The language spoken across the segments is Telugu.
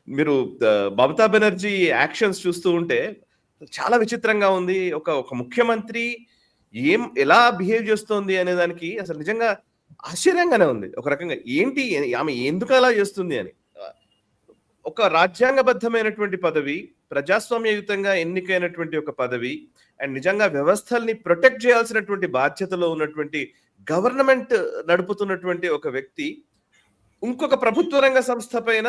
మీరు మమతా బెనర్జీ యాక్షన్స్ చూస్తూ ఉంటే చాలా విచిత్రంగా ఉంది. ఒక ఒక ముఖ్యమంత్రి ఎలా బిహేవ్ చేస్తోంది అనే దానికి అసలు నిజంగా ఆశ్చర్యంగానే ఉంది. ఒక రకంగా ఏంటి ఆమె ఎందుకు అలా చేస్తుంది అని. ఆహ్, ఒక రాజ్యాంగబద్ధమైనటువంటి పదవి, ప్రజాస్వామ్యయుతంగా ఎన్నికైనటువంటి ఒక పదవి అండ్ నిజంగా వ్యవస్థల్ని ప్రొటెక్ట్ చేయాల్సినటువంటి బాధ్యతలో ఉన్నటువంటి గవర్నమెంట్ నడుపుతున్నటువంటి ఒక వ్యక్తి ఇంకొక ప్రభుత్వ రంగ సంస్థ పైన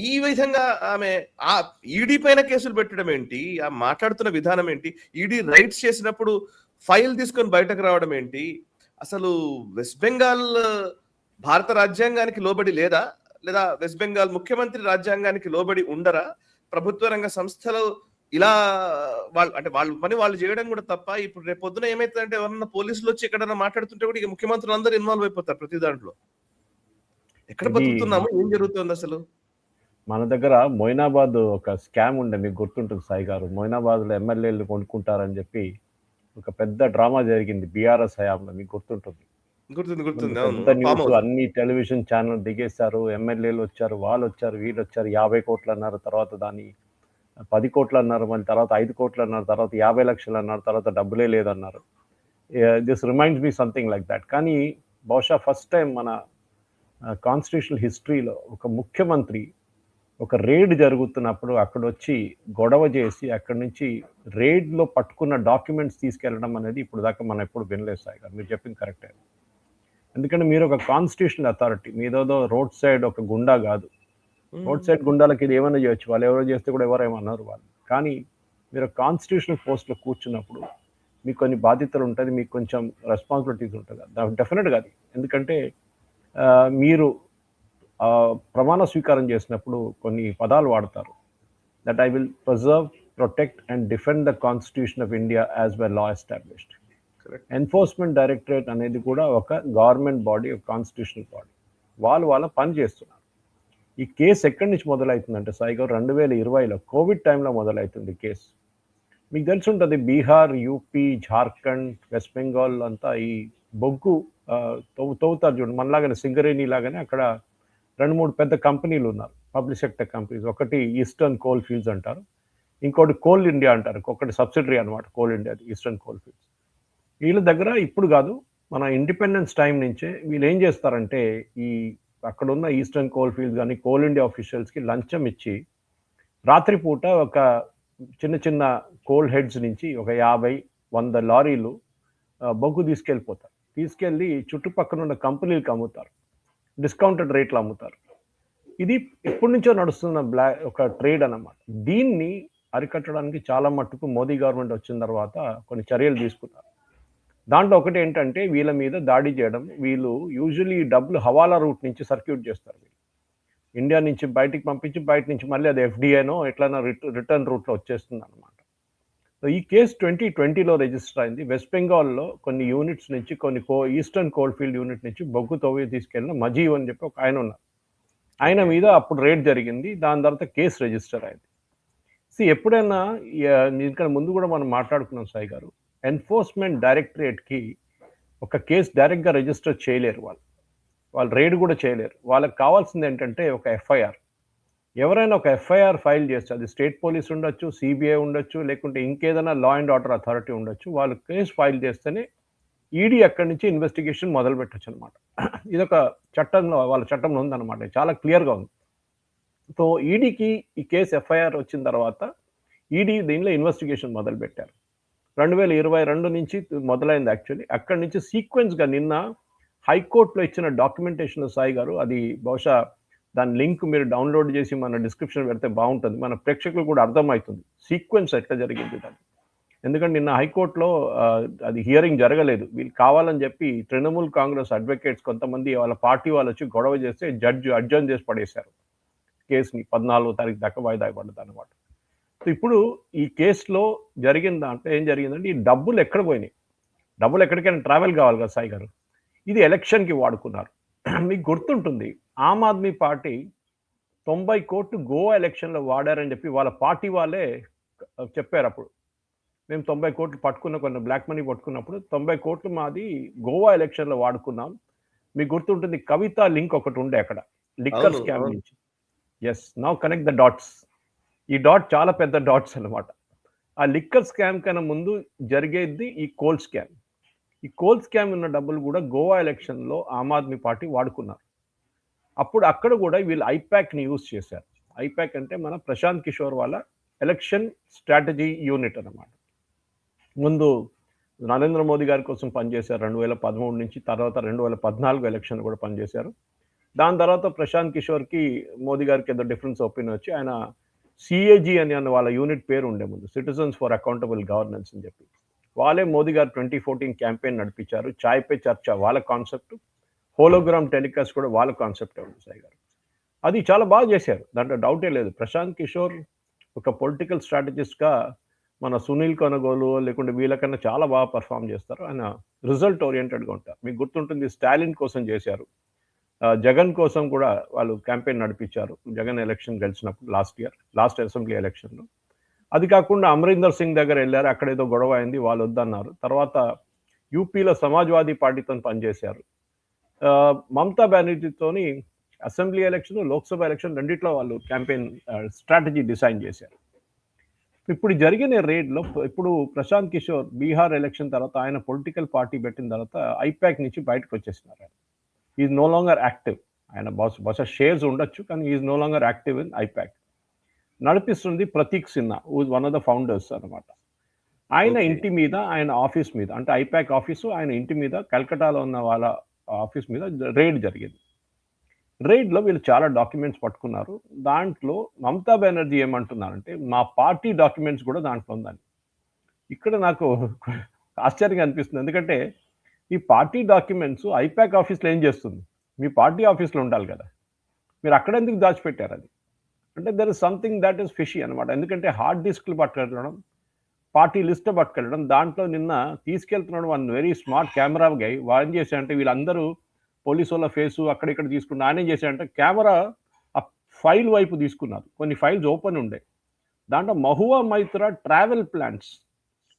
ఈ విధంగా ఆమె ఆ ఈడీ పైన కేసులు పెట్టడం ఏంటి? మాట్లాడుతున్న విధానం ఏంటి? ఈడీ రైట్స్ చేసినప్పుడు ఫైల్ తీసుకొని బయటకు రావడం ఏంటి? అసలు వెస్ట్ బెంగాల్ భారత రాజ్యాంగానికి లోబడి లేదా? లేదా వెస్ట్ బెంగాల్ ముఖ్యమంత్రి రాజ్యాంగానికి లోబడి ఉండరా? ప్రభుత్వ రంగ సంస్థలు ఇలా వాళ్ళ పని వాళ్ళు చేయడం కూడా తప్ప. ఇప్పుడు రేపు పొద్దున ఏమైతుందంటే ఎవరన్నా పోలీసులు వచ్చి ఎక్కడన్నా మాట్లాడుతుంటే కూడా ఇక ముఖ్యమంత్రులు అందరూ ఇన్వాల్వ్ అయిపోతారు ప్రతి దాంట్లో. ఎక్కడ బతుకుతున్నాము? ఏం జరుగుతుంది అసలు? మన దగ్గర మొయినాబాద్ ఒక స్కామ్ ఉండే, మీకు గుర్తుంటుంది సాయి గారు. మొయినాబాద్లో ఎమ్మెల్యేలు కొనుక్కుంటారని చెప్పి ఒక పెద్ద డ్రామా జరిగింది బీఆర్ఎస్ హయాంలో, మీకు గుర్తుంటుంది. పెద్ద న్యూస్, అన్ని టెలివిజన్ ఛానల్ దిగేశారు, ఎమ్మెల్యేలు వచ్చారు, వాళ్ళు వచ్చారు, వీళ్ళు వచ్చారు, 50 కోట్లు అన్నారు, తర్వాత దాన్ని 10 కోట్లు అన్నారు, మళ్ళీ తర్వాత 5 కోట్లు అన్నారు, తర్వాత 50 లక్షలు అన్నారు, తర్వాత డబ్బులే లేదన్నారు. This reminds me something like that. కానీ బహుశా ఫస్ట్ టైం మన కాన్స్టిట్యూషనల్ హిస్టరీలో ఒక ముఖ్యమంత్రి ఒక రేడ్ జరుగుతున్నప్పుడు అక్కడ వచ్చి గొడవ చేసి అక్కడి నుంచి రేడ్లో పట్టుకున్న డాక్యుమెంట్స్ తీసుకెళ్ళడం అనేది ఇప్పుడు దాకా మనం ఎప్పుడు వినలేదు సాయి గారు. మీరు చెప్పింది కరెక్టే. ఎందుకంటే మీరు ఒక కాన్స్టిట్యూషనల్ అథారిటీ, మీదేదో రోడ్ సైడ్ ఒక గుండా కాదు. రోడ్ సైడ్ గుండాలకి ఇది ఏమైనా చేయొచ్చు, వాళ్ళు ఎవరో చేస్తే కూడా ఎవరేమన్నారు వాళ్ళు. కానీ మీరు కాన్స్టిట్యూషనల్ పోస్ట్లో కూర్చున్నప్పుడు మీకు కొన్ని బాధ్యతలు ఉంటుంది, మీకు కొంచెం రెస్పాన్సిబిలిటీస్ ఉంటుంది. డెఫినెట్గా అది. ఎందుకంటే మీరు ప్రమాణ స్వీకారం చేసినప్పుడు కొన్ని పదాలు వాడతారు. That I will preserve, protect and defend the constitution of India as well law established. Enforcement directorate అనేది కూడా ఒక గవర్నమెంట్ బాడీ, ఒక కాన్స్టిట్యూషనల్ బాడీ. వాళ్ళ పని చేస్తున్నారు. ఈ కేసు ఎక్కడి నుంచి మొదలవుతుందంటే సాయి గారు 2020లో కోవిడ్ టైంలో మొదలవుతుంది కేసు. మీకు తెలిసి ఉంటుంది, బీహార్, యూపీ, జార్ఖండ్, వెస్ట్ బెంగాల్ అంతా ఈ బొగ్గు తవ్వుతారు చూడండి. మనలాగానే సింగరేణి లాగానే అక్కడ 2-3 పెద్ద కంపెనీలు ఉన్నారు, పబ్లిక్ సెక్టర్ కంపెనీస్. ఒకటి ఈస్టర్న్ కోల్ ఫీల్డ్స్ అంటారు, ఇంకోటి కోల్ ఇండియా అంటారు, ఒకటి సబ్సిడరీ అనమాట coal India, eastern coal fields. వీళ్ళ దగ్గర ఇప్పుడు కాదు, మన ఇండిపెండెన్స్ టైం నుంచే వీళ్ళు ఏం చేస్తారంటే ఈ అక్కడున్న ఈస్టర్న్ కోల్ ఫీల్డ్స్ కానీ కోల్ ఇండియా ఆఫీషియల్స్కి లంచం ఇచ్చి రాత్రిపూట ఒక చిన్న కోల్ హెడ్స్ నుంచి ఒక 50-100 లారీలు బొగ్గు తీసుకెళ్ళిపోతారు. తీసుకెళ్ళి చుట్టుపక్కల ఉన్న కంపెనీలకు అమ్ముతారు, డిస్కౌంటెడ్ రేట్లు అమ్ముతారు. ఇది ఎప్పటి నుంచో నడుస్తున్న ఒక ట్రేడ్ అన్నమాట. దీన్ని అరికట్టడానికి చాలా మట్టుకు మోదీ గవర్నమెంట్ వచ్చిన తర్వాత కొన్ని చర్యలు తీసుకున్నారు. దాంట్లో ఒకటి ఏంటంటే వీళ్ళ మీద దాడి చేయడం. వీళ్ళు యూజువల్లీ డబ్బులు హవాలా రూట్ నుంచి సర్క్యూట్ చేస్తారు. ఇండియా నుంచి బయటికి పంపించి బయట నుంచి మళ్ళీ అది ఎఫ్డిఐనో ఎట్లైనా రిటర్న్ రూట్లో వచ్చేస్తుంది అనమాట. సో ఈ కేసు 2020లో రిజిస్టర్ అయింది. వెస్ట్ బెంగాల్లో కొన్ని యూనిట్స్ నుంచి, కొన్ని ఈస్టర్న్ కోల్ ఫీల్డ్ యూనిట్ నుంచి బొగ్గు తవ్వి తీసుకెళ్ళిన మజీవ్ అని చెప్పి ఒక ఆయన ఉన్నారు. ఆయన మీద అప్పుడు రేడ్ జరిగింది. దాని తర్వాత కేసు రిజిస్టర్ అయింది. ఎప్పుడైనా దీనికన్నా ముందు కూడా మనం మాట్లాడుకున్నాం సాయి గారు, ఎన్ఫోర్స్మెంట్ డైరెక్టరేట్కి ఒక కేసు డైరెక్ట్గా రిజిస్టర్ చేయలేరు, వాళ్ళు రేడ్ కూడా చేయలేరు. వాళ్ళకి కావాల్సింది ఏంటంటే ఒక ఎఫ్ఐఆర్. ఎవరైనా ఒక ఎఫ్ఐఆర్ ఫైల్ చేస్తే, అది స్టేట్ పోలీస్ ఉండొచ్చు, సిబిఐ ఉండొచ్చు, లేకుంటే ఇంకేదైనా లా అండ్ ఆర్డర్ అథారిటీ ఉండొచ్చు, వాళ్ళు కేసు ఫైల్ చేస్తేనే ఈడీ అక్కడి నుంచి ఇన్వెస్టిగేషన్ మొదలు పెట్టచ్చు అనమాట. ఇదొక చట్టంలో, వాళ్ళ చట్టంలో ఉందన్నమాట, చాలా క్లియర్గా ఉంది. సో ఈడీకి ఈ కేసు ఎఫ్ఐఆర్ వచ్చిన తర్వాత ఈడీ దీనిలో ఇన్వెస్టిగేషన్ మొదలు పెట్టారు. 2022 నుంచి మొదలైంది యాక్చువల్లీ. అక్కడి నుంచి సీక్వెన్స్గా నిన్న హైకోర్టులో ఇచ్చిన డాక్యుమెంటేషన్ సాయి గారు, అది బహుశా దాని లింక్ మీరు డౌన్లోడ్ చేసి మన డిస్క్రిప్షన్ పెడితే బాగుంటుంది, మన ప్రేక్షకులు కూడా అర్థమవుతుంది సీక్వెన్స్ ఎట్లా జరిగింది దాన్ని. ఎందుకంటే నిన్న హైకోర్టులో అది హియరింగ్ జరగలేదు. వీళ్ళు కావాలని చెప్పి తృణమూల్ కాంగ్రెస్ అడ్వకేట్స్ కొంతమంది వాళ్ళ పార్టీ వాళ్ళు వచ్చి గొడవ చేస్తే జడ్జి అడ్జర్న్ చేసి పడేశారు కేసుని. 14వ తారీఖు దాకా వాయిదా పడ్డది అనమాట. సో ఇప్పుడు ఈ కేసులో జరిగిన దాంట్లో ఏం జరిగిందంటే, ఈ డబ్బులు ఎక్కడ పోయినాయి, డబ్బులు ఎక్కడికైనా ట్రావెల్ కావాలి కదా సాయి గారు, ఇది ఎలక్షన్కి వాడుకున్నారు. మీకు గుర్తుంటుంది, ఆమ్ ఆద్మీ పార్టీ 90 కోట్లు గోవా ఎలక్షన్లో వాడారని చెప్పి వాళ్ళ పార్టీ వాళ్ళే చెప్పారు. అప్పుడు మేము 90 కోట్లు పట్టుకున్న, కొన్ని బ్లాక్ మనీ పట్టుకున్నప్పుడు 90 కోట్లు మాది గోవా ఎలక్షన్లో వాడుకున్నాం. మీకు గుర్తుంటుంది, కవిత లింక్ ఒకటి ఉండే అక్కడ లిక్కర్ స్కామ్ నుంచి. Yes, now connect the dots. ఈ డాట్ చాలా పెద్ద డాట్స్ అన్నమాట. ఆ లిక్కర్ స్కామ్ కన్నా ముందు జరిగేది ఈ కోల్ స్కామ్. ఈ కోల్ స్కామ్ ఉన్న డబ్బులు కూడా గోవా ఎలక్షన్లో ఆమ్ ఆద్మీ పార్టీ వాడుకున్నారు. అప్పుడు అక్కడ కూడా వీళ్ళు ఐపాక్ని యూజ్ చేశారు. ఐపాక్ అంటే మన ప్రశాంత్ కిషోర్ వాళ్ళ ఎలక్షన్ స్ట్రాటజీ యూనిట్ అన్నమాట. ముందు నరేంద్ర మోదీ గారి కోసం పనిచేశారు 2013 నుంచి, తర్వాత 2014 ఎలక్షన్ కూడా పనిచేశారు. దాని తర్వాత ప్రశాంత్ కిషోర్కి మోదీ గారికి ఏదో డిఫరెన్స్ ఒపీనియన్ వచ్చి ఆయన సిఏజీ అని వాళ్ళ యూనిట్ పేరు ఉండే ముందు, సిటిజన్స్ ఫర్ అకౌంటబుల్ గవర్నెన్స్ అని చెప్పి వాళ్ళే మోదీ గారు 2014 క్యాంపెయిన్ నడిపించారు. చాయ్ పే చర్చ వాళ్ళ కాన్సెప్ట్, హోలోగ్రామ్ టెలికాస్ట్ కూడా వాళ్ళ కాన్సెప్ట్ ఉంది సాయి గారు. అది చాలా బాగా చేశారు, దాంట్లో డౌటే లేదు. ప్రశాంత్ కిషోర్ ఒక పొలిటికల్ స్ట్రాటజిస్ట్గా మన సునీల్ కొనగోలు లేకుంటే వీళ్ళకన్నా చాలా బాగా పర్ఫామ్ చేస్తారు. ఆయన రిజల్ట్ ఓరియంటెడ్గా ఉంటారు. మీకు గుర్తుంటుంది స్టాలిన్ కోసం చేశారు, జగన్ కోసం కూడా వాళ్ళు క్యాంపెయిన్ నడిపించారు జగన్ ఎలక్షన్ గెలిచినప్పుడు లాస్ట్ అసెంబ్లీ ఎలక్షన్లో. అది కాకుండా అమరీందర్ సింగ్ దగ్గర వెళ్ళారు, అక్కడ ఏదో గొడవ అయింది, వాళ్ళు వద్దన్నారు. తర్వాత యూపీలో సమాజ్వాదీ పార్టీతో పనిచేశారు. Mamata బెనర్జీతోని assembly election, Lok Sabha election రెండిట్లో వాళ్ళు క్యాంపెయిన్ స్ట్రాటజీ డిజైన్ చేశారు. ఇప్పుడు జరిగిన రేడ్లో ఇప్పుడు ప్రశాంత్ కిషోర్ బీహార్ ఎలక్షన్ తర్వాత ఆయన పొలిటికల్ పార్టీ పెట్టిన తర్వాత ఐపాక్ నుంచి బయటకు వచ్చేసినారు. ఆయన ఈజ్ నో లాంగర్ యాక్టివ్. ఆయన బహుశా షేర్స్ ఉండొచ్చు, కానీ is no longer active in IPAC. నడిపిస్తుంది Prateek Sinha, who's one of the founders అనమాట. ఆయన ఇంటి మీద, ఆయన ఆఫీస్ మీద, అంటే ఐపాక్ ఆఫీసు ఆయన ఇంటి మీద, కల్కటాలో ఉన్న వాళ్ళ ఆఫీస్ మీద రైడ్ జరిగింది. రైడ్లో వీళ్ళు చాలా డాక్యుమెంట్స్ పట్టుకున్నారు. దాంట్లో మమతా బెనర్జీ ఏమంటున్నారంటే మా పార్టీ డాక్యుమెంట్స్ కూడా దాంట్లో ఉందని. ఇక్కడ నాకు ఆశ్చర్యంగా అనిపిస్తుంది, ఎందుకంటే ఈ పార్టీ డాక్యుమెంట్స్ ఐపాక్ ఆఫీస్లో ఏం చేస్తుంది? మీ పార్టీ ఆఫీస్లో ఉండాలి కదా, మీరు అక్కడ ఎందుకు దాచిపెట్టారు? అది అంటే there is something that is fishy అనమాట. ఎందుకంటే హార్డ్ డిస్క్లు పట్టుకెళ్ళడం, పార్టీ లిస్ట్ పట్టుకెళ్ళడం, దాంట్లో నిన్న తీసుకెళ్తున్నాడు one very smart camera guy. వాళ్ళు ఏం చేశారంటే వీళ్ళందరూ పోలీసు వాళ్ళ ఫేసు అక్కడిక్కడ తీసుకున్న ఆయన ఏం చేశాడంటే కెమెరా ఆ ఫైల్ వైపు తీసుకున్నారు. కొన్ని ఫైల్స్ ఓపెన్ ఉండే, దాంట్లో Mahua Maitra travel plans,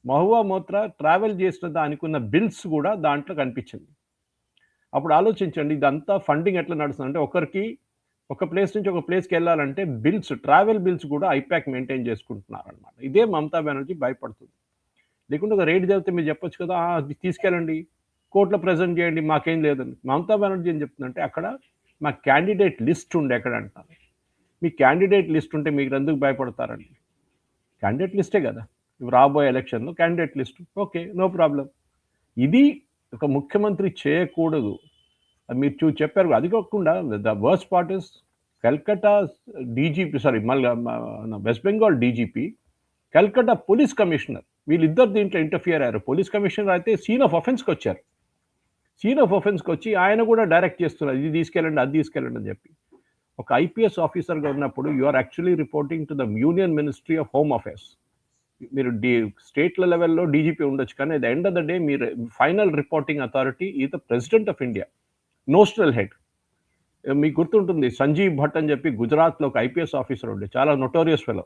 Mahua Maitra travel చేసిన దానికి ఉన్న బిల్స్ కూడా దాంట్లో కనిపించింది. అప్పుడు ఆలోచించండి, ఇదంతా ఫండింగ్ ఎట్లా నడుస్తుంది అంటే ఒకరికి ఒక ప్లేస్ నుంచి ఒక ప్లేస్కి వెళ్ళాలంటే బిల్స్, ట్రావెల్ బిల్స్ కూడా ఐపాక్ మెయింటైన్ చేసుకుంటున్నారు అనమాట. ఇదే మమతా బెనర్జీ భయపడుతుంది. లేకుంటే ఒక రేట్ జరిగితే మీరు చెప్పొచ్చు కదా, తీసుకెళ్ళండి కోర్టులో ప్రజెంట్ చేయండి, మాకేం లేదని. మమతా బెనర్జీ ఏం చెప్తుందంటే అక్కడ మా క్యాండిడేట్ లిస్ట్ ఉండే ఎక్కడ అంటారు. మీ క్యాండిడేట్ లిస్ట్ ఉంటే మీకు ఎందుకు భయపడతారండి? క్యాండిడేట్ లిస్టే కదా రాబోయే ఎలక్షన్లో candidate list, okay no problem. ఇది ఒక ముఖ్యమంత్రి చేయకూడదు, మీరు చెప్పారు. అది కాకుండా the worst part is Calcutta DGP, మళ్ళీ West Bengal DGP, Calcutta police commissioner, వీళ్ళిద్దరు దీంట్లో ఇంటర్ఫియర్ అయ్యారు. పోలీస్ కమిషనర్ అయితే సీన్ ఆఫ్ అఫెన్స్కి వచ్చారు. సీన్ ఆఫ్ అఫెన్స్కి వచ్చి ఆయన కూడా డైరెక్ట్ చేస్తున్నారు, ఇది తీసుకెళ్ళండి అది తీసుకెళ్ళండి అని చెప్పి. ఒక ఐపీఎస్ ఆఫీసర్గా ఉన్నప్పుడు you are actually reporting to the union ministry of home affairs. మీరు స్టేట్ల లెవెల్లో డీజీపీ ఉండొచ్చు, కానీ at the end of the day మీరు final reporting authority is the president of India, nominal head. మీకు గుర్తుంటుంది సంజీవ్ భట్ అని చెప్పి గుజరాత్లో ఒక ఐపీఎస్ ఆఫీసర్ ఉండే, చాలా నొటోరియస్ ఫెలో.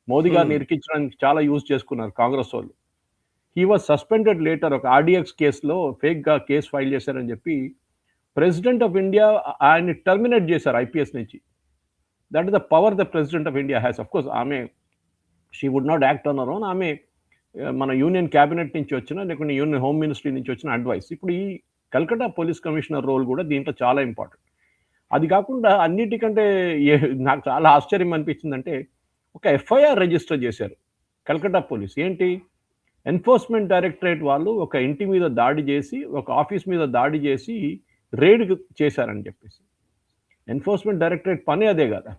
మోదీ గారిని ఇరికించడానికి చాలా యూజ్ చేసుకున్నారు కాంగ్రెస్ వాళ్ళు. హీ వాజ్ సస్పెండెడ్ లేటర్, ఒక ఆర్డీఎక్స్ కేసులో ఫేక్గా కేసు ఫైల్ చేశారని చెప్పి ప్రెసిడెంట్ ఆఫ్ ఇండియా ఆయన్ని టర్మినేట్ చేశారు ఐపీఎస్ నుంచి. That is the power the president of India has. Of course ఆమె she would not act on her own, ఆమె మన యూనియన్ క్యాబినెట్ నుంచి వచ్చిన లేకుంటే యూనియన్ హోమ్ మినిస్ట్రీ నుంచి వచ్చిన అడ్వైస్. ఇప్పుడు ఈ కల్కటా పోలీస్ కమిషనర్ రోల్ కూడా దీంట్లో చాలా ఇంపార్టెంట్. అది కాకుండా అన్నిటికంటే నాకు చాలా ఆశ్చర్యం అనిపించిందంటే ఒక ఎఫ్ఐఆర్ రిజిస్టర్ చేశారు కల్కటా పోలీస్. ఏంటి, ఎన్ఫోర్స్మెంట్ డైరెక్టరేట్ వాళ్ళు ఒక ఇంటి మీద దాడి చేసి, ఒక ఆఫీస్ మీద దాడి చేసి రేడ్ చేశారని చెప్పేసి. ఎన్ఫోర్స్మెంట్ డైరెక్టరేట్ పని అదే కదా,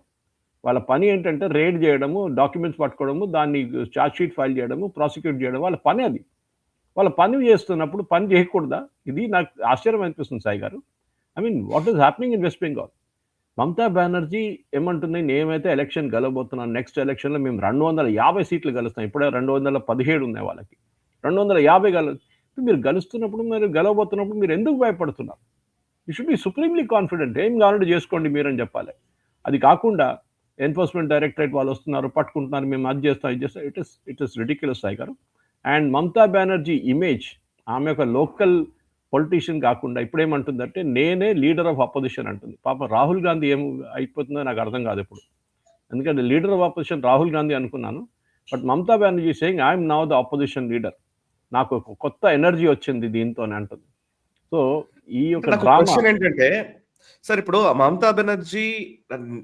వాళ్ళ పని ఏంటంటే రేడ్ చేయడము, డాక్యుమెంట్స్ పట్టుకోవడము, దాన్ని ఛార్జ్ షీట్ ఫైల్ చేయడము, ప్రాసిక్యూట్ చేయడం, వాళ్ళ పని అది. వాళ్ళ పని చేస్తున్నప్పుడు పని చేయకూడదా? ఇది నాకు ఆశ్చర్యం అనిపిస్తుంది సాయి గారు. I mean what is happening in west Bengal? Mamata Banerjee ఏమంటుంది, నేనైతే ఎలక్షన్ గెలవబోతున్నాను, నెక్స్ట్ ఎలక్షన్లో మేము 250 సీట్లు గెలుస్తాం. ఇప్పుడే 217 ఉన్నాయి వాళ్ళకి, 250 మీరు గెలుస్తున్నప్పుడు, మీరు గెలవబోతున్నప్పుడు మీరు ఎందుకు భయపడుతున్నారు? You should be supremely confident, ఏం కావాలంటే చేసుకోండి మీరని చెప్పాలి. అది కాకుండా ఎన్ఫోర్స్మెంట్ డైరెక్టరేట్ వాళ్ళు వస్తున్నారు, పట్టుకుంటున్నారు, మేము అది చేస్తాం ఇది చేస్తాం. ఇట్ ఇస్ రిడిక్యులస్ సాయి గారు. అండ్ మమతా బెనర్జీ ఇమేజ్, ఆమె ఒక లోకల్ పొలిటీషియన్ కాకుండా ఇప్పుడు ఏమంటుందంటే నేనే లీడర్ ఆఫ్ అపోజిషన్ అంటుంది. పాప రాహుల్ గాంధీ ఏం అయిపోతుందో నాకు అర్థం కాదు. ఇప్పుడు ఎందుకంటే leader of opposition Rahul Gandhi అనుకున్నాను. But Mamata Banerjee saying I'm now the opposition leader. నాకు ఒక కొత్త ఎనర్జీ వచ్చింది దీంతో అని అంటుంది. సో ఈ యొక్క నాకు డ్రామా క్వశ్చన్ ఏంటంటే సార్, ఇప్పుడు మమతా బెనర్జీ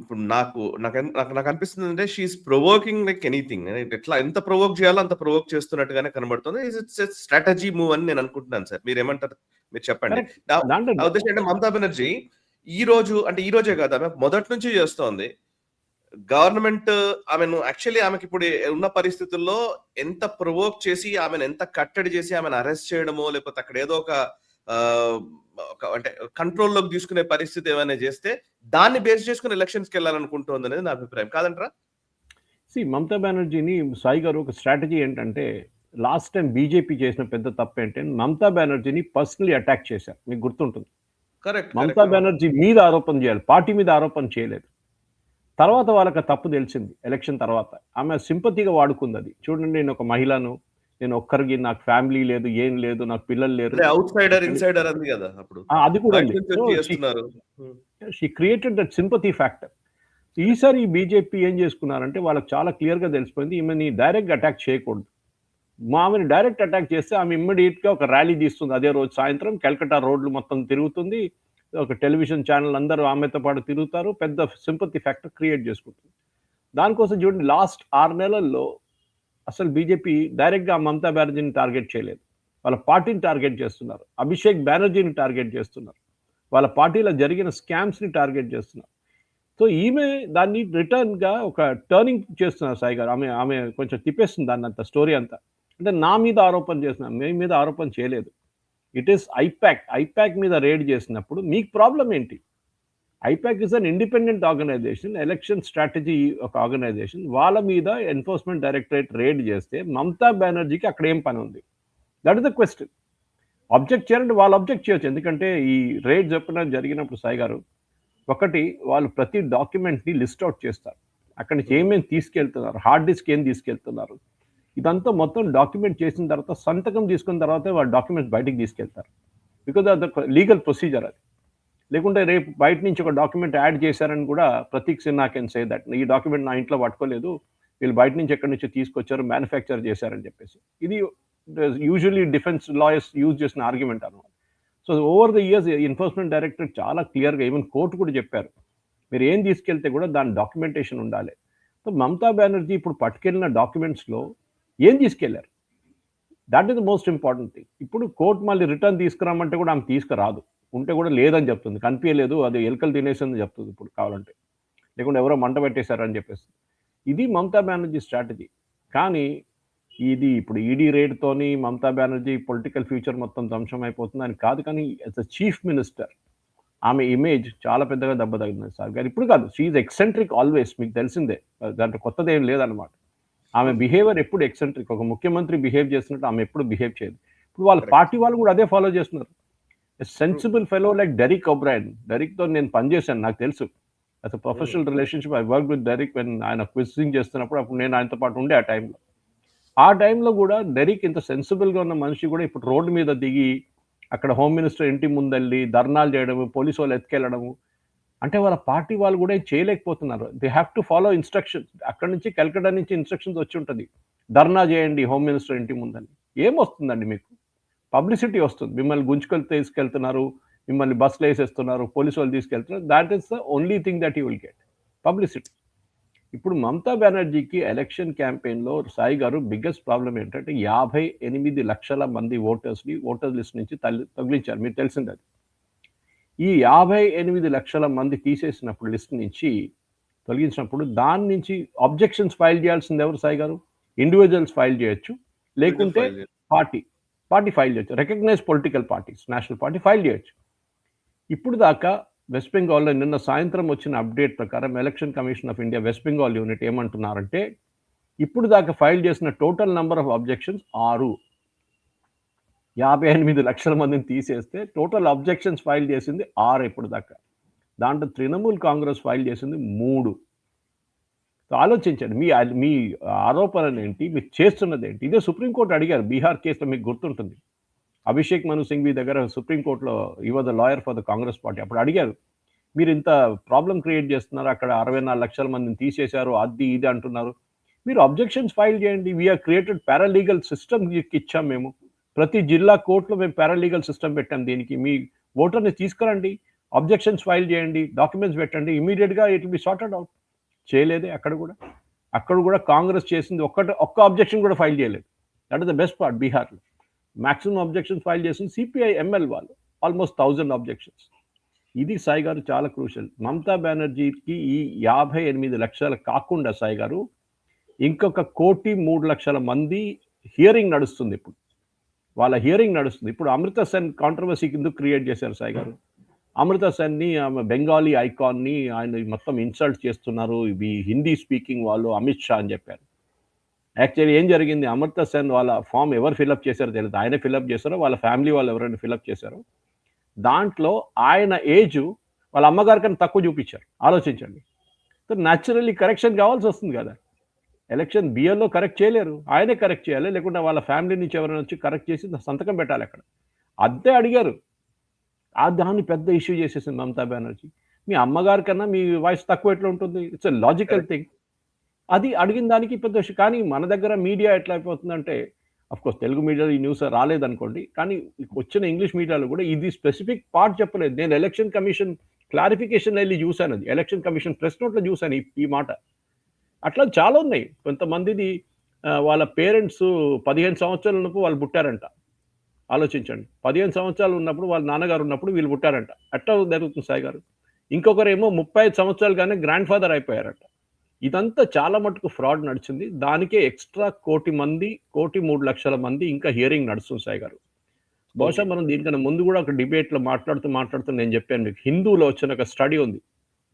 ఇప్పుడు నాకు అనిపిస్తుంది అంటే షీఈస్ ప్రొవోకింగ్ లైక్ ఎనీథింగ్. ఎట్లా ఎంత ప్రొవోక్ చేయాలో అంత ప్రొవోక్ చేస్తున్నట్టుగానే కనబడుతుంది. ఇట్స్ స్ట్రాటజీ మూవ్ అని నేను అనుకుంటున్నాను సార్. మీరు ఏమంటారు? మీరు చెప్పండి. నా ఉద్దేశం అంటే మమతా బెనర్జీ ఈ రోజే కాదు, ఆమె మొదటి నుంచి చేస్తోంది. గవర్నమెంట్ ఆమెను యాక్చువల్లీ ఆమెకి ఇప్పుడు ఉన్న పరిస్థితుల్లో ఎంత ప్రొవోక్ చేసి ఆమెను ఎంత కట్టడి చేసి ఆమెను అరెస్ట్ చేయడమో లేకపోతే అక్కడ ఏదో ఒక అంటే కంట్రోల్లోకి తీసుకునే పరిస్థితి ఏమైనా చేస్తే దాన్ని బేస్ చేసుకుని ఎలక్షన్స్కి వెళ్ళాలనుకుంటోంది అనేది నా అభిప్రాయం. కాదంటారా? మమతా బెనర్జీని సాయి గారు ఒక స్ట్రాటజీ ఏంటంటే లాస్ట్ టైం బీజేపీ చేసిన పెద్ద తప్పు ఏంటంటే మమతా బెనర్జీని పర్సనలీ అటాక్ చేశారు. మీకు గుర్తుంటుంది. కరెక్ట్. మమతా బెనర్జీ మీద ఆరోపణ చేయాలి, పార్టీ మీద ఆరోపణ చేయలేదు. తర్వాత వాళ్ళకి తప్పు తెలిసింది ఎలక్షన్ తర్వాత. ఆమె సింపతిగా వాడుకుంది అది. చూడండి, నేను ఒక మహిళను, నేను ఒక్కరికి, నాకు ఫ్యామిలీ లేదు, ఏం లేదు, నాకు పిల్లలు లేరు. అవుట్ సైడర్ ఇన్సైడర్ అంది కదా అప్పుడు. అది కూడా she created that sympathy factor. ఈసారి ఈ బీజేపీ ఏం చేసుకున్నారంటే వాళ్ళకి చాలా క్లియర్గా తెలిసిపోయింది, ఈమెని డైరెక్ట్గా అటాక్ చేయకూడదు. ఆమెను డైరెక్ట్ అటాక్ చేస్తే ఆమె ఇమ్మీడియట్గా ఒక ర్యాలీ తీస్తుంది. అదే రోజు సాయంత్రం కల్కట్టా రోడ్లు మొత్తం తిరుగుతుంది. ఒక టెలివిజన్ ఛానల్ అందరూ ఆమెతో పాటు తిరుగుతారు. పెద్ద సింపతి ఫ్యాక్టర్ క్రియేట్ చేసుకుంటుంది. దానికోసం చూడండి, లాస్ట్ 6 నెలల్లో అసలు బీజేపీ డైరెక్ట్గా మమతా బెనర్జీని టార్గెట్ చేయలేదు. వాళ్ళ పార్టీని టార్గెట్ చేస్తున్నారు. అభిషేక్ బెనర్జీని టార్గెట్ చేస్తున్నారు. వాళ్ళ పార్టీలో జరిగిన స్కామ్స్ని టార్గెట్ చేస్తున్నారు. సో ఈమె దాన్ని రిటర్న్గా ఒక టర్నింగ్ చేస్తున్నారు సాయి గారు. ఆమె కొంచెం తిప్పేస్తుంది దాన్ని అంత స్టోరీ అంతా. అంటే నా మీద ఆరోపణ చేస్తున్నారు, మీ మీద ఆరోపణ చేయలేదు. ఇట్ ఈస్ ఐపాక్ మీద రేడ్ చేసినప్పుడు మీకు ప్రాబ్లం ఏంటి? IPAC is an independent organisation, election strategy ఒక ఆర్గనైజేషన్. వాళ్ళ మీద ఎన్ఫోర్స్మెంట్ డైరెక్టరేట్ రేడ్ చేస్తే మమతా బెనర్జీకి అక్కడ ఏం పని ఉంది? That is the question. Object చేయాలంటే వాళ్ళు అబ్జెక్ట్ చేయొచ్చు. ఎందుకంటే ఈ రేడ్ జరిగినప్పుడు సాయి గారు, ఒకటి, వాళ్ళు ప్రతి డాక్యుమెంట్ని లిస్ట్ అవుట్ చేస్తారు. అక్కడి నుంచి ఏమేమి తీసుకెళ్తున్నారు, హార్డ్ డిస్క్ ఏం తీసుకెళ్తున్నారు, ఇదంతా మొత్తం డాక్యుమెంట్ చేసిన తర్వాత సంతకం తీసుకున్న తర్వాత వాళ్ళ డాక్యుమెంట్స్ బయటికి తీసుకెళ్తారు. Because of the legal procedure అది. లేకుంటే రేపు బయట నుంచి ఒక డాక్యుమెంట్ యాడ్ చేశారని కూడా Prateek Sinha can say that ఈ డాక్యుమెంట్ నా ఇంట్లో పట్టుకోలేదు, వీళ్ళు బయట నుంచి ఎక్కడి నుంచి తీసుకొచ్చారు, మ్యానుఫ్యాక్చర్ చేశారని చెప్పేసి. ఇది యూజువల్లీ డిఫెన్స్ లాయర్స్ యూజ్ చేసిన ఆర్గ్యుమెంట్ అనమాట. So over the years enforcement directorate చాలా క్లియర్గా, ఈవెన్ కోర్టు కూడా చెప్పారు, మీరు ఏం తీసుకెళ్తే కూడా దాని డాక్యుమెంటేషన్ ఉండాలి. సో మమతా బెనర్జీ ఇప్పుడు పట్టుకెళ్ళిన డాక్యుమెంట్స్లో ఏం తీసుకెళ్లారు? That is the most important thing. ఇప్పుడు కోర్టు మళ్ళీ రిటర్న్ తీసుకురామంటే కూడా ఆమె తీసుకురాదు. ఉంటే కూడా లేదని చెప్తుంది, కనిపించలేదు, అది ఎలుకలు తినేసిందని చెప్తుంది ఇప్పుడు కావాలంటే, లేకుంటే ఎవరో మంట పెట్టేశారని చెప్పేసి. ఇది మమతా బెనర్జీ స్ట్రాటజీ. కానీ ఇది ఇప్పుడు ఈడీ రేడ్తోని మమతా బెనర్జీ పొలిటికల్ ఫ్యూచర్ మొత్తం ధ్వంసం అయిపోతుంది అని కాదు. కానీ యాజ్ అ చీఫ్ మినిస్టర్ ఆమె ఇమేజ్ చాలా పెద్దగా దెబ్బతగినది సార్ గారు. ఇప్పుడు కాదు, షీఈ్ ఎక్సెంట్రిక్ ఆల్వేస్, మీకు తెలిసిందే, దాంట్లో కొత్తది ఏం లేదనమాట. ఆమె బిహేవియర్ ఎప్పుడు ఎక్సెంట్రిక్. ఒక ముఖ్యమంత్రి బిహేవ్ చేసినట్టు ఆమె ఎప్పుడు బిహేవ్ చేయదు. ఇప్పుడు వాళ్ళ పార్టీ వాళ్ళు కూడా అదే ఫాలో చేస్తున్నారు. Sensible fellow like Derek O'Brien. డెరిక్తో నేను పనిచేశాను, నాకు తెలుసు. As a professional relationship I work with Derek. When ఆయన క్విజింగ్ చేస్తున్నప్పుడు అప్పుడు నేను ఆయనతో పాటు ఉండే ఆ టైంలో కూడా డెరిక్ ఇంత సెన్సిబుల్గా ఉన్న మనిషి కూడా ఇప్పుడు రోడ్డు మీద దిగి అక్కడ హోమ్ మినిస్టర్ ఇంటి ముందెళ్ళి ధర్నాలు చేయడము, పోలీసు వాళ్ళు ఎత్తుకెళ్ళడము, అంటే వాళ్ళ పార్టీ వాళ్ళు కూడా చేయలేకపోతున్నారు. They have to follow instructions. అక్కడ నుంచి కల్కటా నుంచి ఇన్స్ట్రక్షన్స్ వచ్చి ఉంటుంది, ధర్నా చేయండి హోమ్ మినిస్టర్ ఇంటి ముందని. ఏమొస్తుందండి మీకు? పబ్లిసిటీ వస్తుంది. మిమ్మల్ని గుంజుకొని తీసుకెళ్తున్నారు, మిమ్మల్ని బస్సులో వేసేస్తున్నారు, పోలీసు వాళ్ళు తీసుకెళ్తున్నారు. That is the only thing that you will get, publicity. ఇప్పుడు మమతా బెనర్జీకి ఎలక్షన్ క్యాంపెయిన్లో సాయి గారు బిగ్గెస్ట్ ప్రాబ్లం ఏంటంటే 58 లక్షల మంది ఓటర్స్ని ఓటర్ లిస్ట్ నుంచి తగిలించారు. మీకు తెలిసింది అది. ఈ 58 లక్షల మంది తీసేసినప్పుడు లిస్ట్ నుంచి తొలగించినప్పుడు దాని నుంచి అబ్జెక్షన్స్ ఫైల్ చేయాల్సింది ఎవరు సాయి గారు? ఇండివిజువల్స్ ఫైల్ చేయొచ్చు, లేకుంటే పార్టీ ఫైల్ చేయొచ్చు. Recognise political parties, national party file చేయొచ్చు. ఇప్పుడు దాకా వెస్ట్ బెంగాల్లో నిన్న సాయంత్రం వచ్చిన అప్డేట్ ప్రకారం election commission of India west Bengal unit ఏమంటున్నారంటే, ఇప్పుడు దాకా ఫైల్ చేసిన టోటల్ నెంబర్ ఆఫ్ అబ్జెక్షన్స్ 6. 58 లక్షల మందిని తీసేస్తే టోటల్ అబ్జెక్షన్స్ ఫైల్ చేసింది 6 ఇప్పుడు దాకా. దాంట్లో తృణమూల్ కాంగ్రెస్ ఫైల్ చేసింది 3. ఆలోచించండి, మీ ఆరోపణలు ఏంటి, మీరు చేస్తున్నది ఏంటి? ఇదే సుప్రీంకోర్టు అడిగారు బీహార్ కేసులో, మీకు గుర్తుంటుంది. అభిషేక్ మను సింఘ్వి దగ్గర సుప్రీంకోర్టులో ఈ was the lawyer for the Congress party. అప్పుడు అడిగారు, మీరు ఇంత ప్రాబ్లం క్రియేట్ చేస్తున్నారు, అక్కడ 64 లక్షల మందిని తీసేశారు, అది ఇది అంటున్నారు. మీరు అబ్జెక్షన్స్ ఫైల్ చేయండి. వీఆర్ క్రియేటెడ్ పారాలీగల్ సిస్టమ్ ఇచ్చాం మేము. ప్రతి జిల్లా కోర్టులో మేము పారాలీగల్ సిస్టమ్ పెట్టాం దీనికి. మీ ఓటర్ని తీసుకురండి, అబ్జెక్షన్స్ ఫైల్ చేయండి, డాక్యుమెంట్స్ పెట్టండి, ఇమీడియట్గా it will be sorted out. చేయలేదే అక్కడ కూడా కాంగ్రెస్ చేసింది ఒక్క అబ్జెక్షన్ కూడా ఫైల్ చేయలేదు. That is the best part. బీహార్లో మ్యాక్సిమం అబ్జెక్షన్స్ ఫైల్ చేసింది సిపిఐ ఎంఎల్ వాళ్ళు, ఆల్మోస్ట్ 1000 అబ్జెక్షన్స్. ఇది సాయి గారు చాలా క్రూషల్. మమతా బెనర్జీకి ఈ 58 లక్షలు కాకుండా సాయి గారు ఇంకొక 1,03,00,000 మంది హియరింగ్ నడుస్తుంది. ఇప్పుడు వాళ్ళ హియరింగ్ నడుస్తుంది. ఇప్పుడు అమృత సెన్ కాంట్రవర్సీ కింద క్రియేట్ చేశారు సాయి గారు. అమృత సెన్ని, ఆమె బెంగాలీ ఐకాన్ని ఆయన మొత్తం ఇన్సల్ట్ చేస్తున్నారు, ఇవి హిందీ స్పీకింగ్ వాళ్ళు, అమిత్ షా అని చెప్పారు. యాక్చువల్లీ ఏం జరిగింది, అమృత సెన్ వాళ్ళ ఫామ్ ఎవరు ఫిలప్ చేశారో తెలియదు. ఆయన ఫిలప్ చేశారో వాళ్ళ ఫ్యామిలీ వాళ్ళు ఎవరైనా ఫిలప్ చేశారో, దాంట్లో ఆయన ఏజ్ వాళ్ళ అమ్మగారి కన్నా తక్కువ చూపించారు. ఆలోచించండి. సో న్యాచురల్లీ కరెక్షన్ కావాల్సి వస్తుంది కదా. ఎలక్షన్ బిఎల్లో కరెక్ట్ చేయలేరు, ఆయనే కరెక్ట్ చేయాలి, లేకుంటే వాళ్ళ ఫ్యామిలీ నుంచి ఎవరైనా వచ్చి కరెక్ట్ చేసి సంతకం పెట్టాలి అక్కడ. అదే అడిగారు. దాన్ని పెద్ద ఇష్యూ చేసేసింది మమతా బెనర్జీ. మీ అమ్మగారి కన్నా మీ వాయిస్ తక్కువ ఎట్లా ఉంటుంది? It's a logical thing. అది అడిగిన దానికి పెద్ద ఇష్యూ. కానీ మన దగ్గర మీడియా ఎట్లా అయిపోతుందంటే, అఫ్కోర్స్ తెలుగు మీడియాలో ఈ న్యూస్ రాలేదనుకోండి, కానీ వచ్చిన ఇంగ్లీష్ మీడియాలో కూడా ఇది స్పెసిఫిక్ పార్ట్ చెప్పలేదు. నేను ఎలక్షన్ కమిషన్ క్లారిఫికేషన్ వెళ్ళి చూశాను, అది ఎలక్షన్ కమిషన్ ప్రెస్ నోట్లో చూశాను ఈ మాట. అట్లా చాలా ఉన్నాయి. కొంతమందిది వాళ్ళ పేరెంట్స్ 15 సంవత్సరాలు ఉన్నప్పుడు వాళ్ళు పుట్టారంట. ఆలోచించండి. 15 సంవత్సరాలు ఉన్నప్పుడు వాళ్ళ నాన్నగారు ఉన్నప్పుడు వీళ్ళు పుట్టారంట. అట్లా జరుగుతుంది సాయి గారు. ఇంకొకరేమో 35 సంవత్సరాలుగానే గ్రాండ్ ఫాదర్ అయిపోయారట. ఇదంతా చాలా మటుకు ఫ్రాడ్ నడిచింది. దానికే ఎక్స్ట్రా 1,00,000 మంది, 1,03,00,000 మంది ఇంకా హియరింగ్ నడుస్తుంది సాయి గారు. బహుశా మనం దీనికన్నా ముందు కూడా ఒక డిబేట్లో మాట్లాడుతూ నేను చెప్పాను మీకు, హిందూలో వచ్చిన ఒక స్టడీ ఉంది,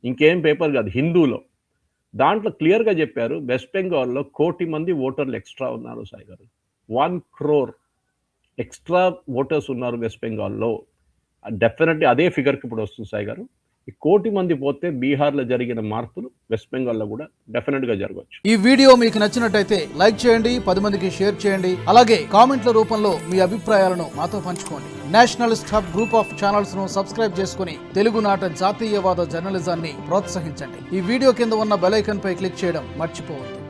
ఇంకేం పేపర్ కాదు, హిందూలో. దాంట్లో క్లియర్గా చెప్పారు, వెస్ట్ బెంగాల్లో 1,00,000 మంది ఓటర్లు ఎక్స్ట్రా ఉన్నారు సాయి గారు. 1 crore ఎక్స్ట్రా ఓటర్స్ ఉన్నారు వెస్ట్ బెంగాల్లో. డెఫినెట్లీ అదే ఫిగర్కి ఇప్పుడు వస్తుంది సాయి గారు. ఈ 1,00,000 మంది పోతే బీహార్లో జరిగిన మార్పులు వెస్ట్ బెంగాల్లో కూడా డెఫినెట్గా జరగవచ్చు. ఈ వీడియో మీకు నచ్చినట్టయితే లైక్ చేయండి, 10 మందికి షేర్ చేయండి. అలాగే కామెంట్ల రూపంలో మీ అభిప్రాయాలను మాతో పంచుకోండి. Nationalist hub group of channels ను సబ్స్క్రైబ్ చేసుకుని తెలుగునాట జాతీయవాద జర్నలిజాన్ని ప్రోత్సహించండి. ఈ వీడియో కింద ఉన్న బెల్ ఐకాన్ పై క్లిక్ చేయడం మర్చిపోవద్దు.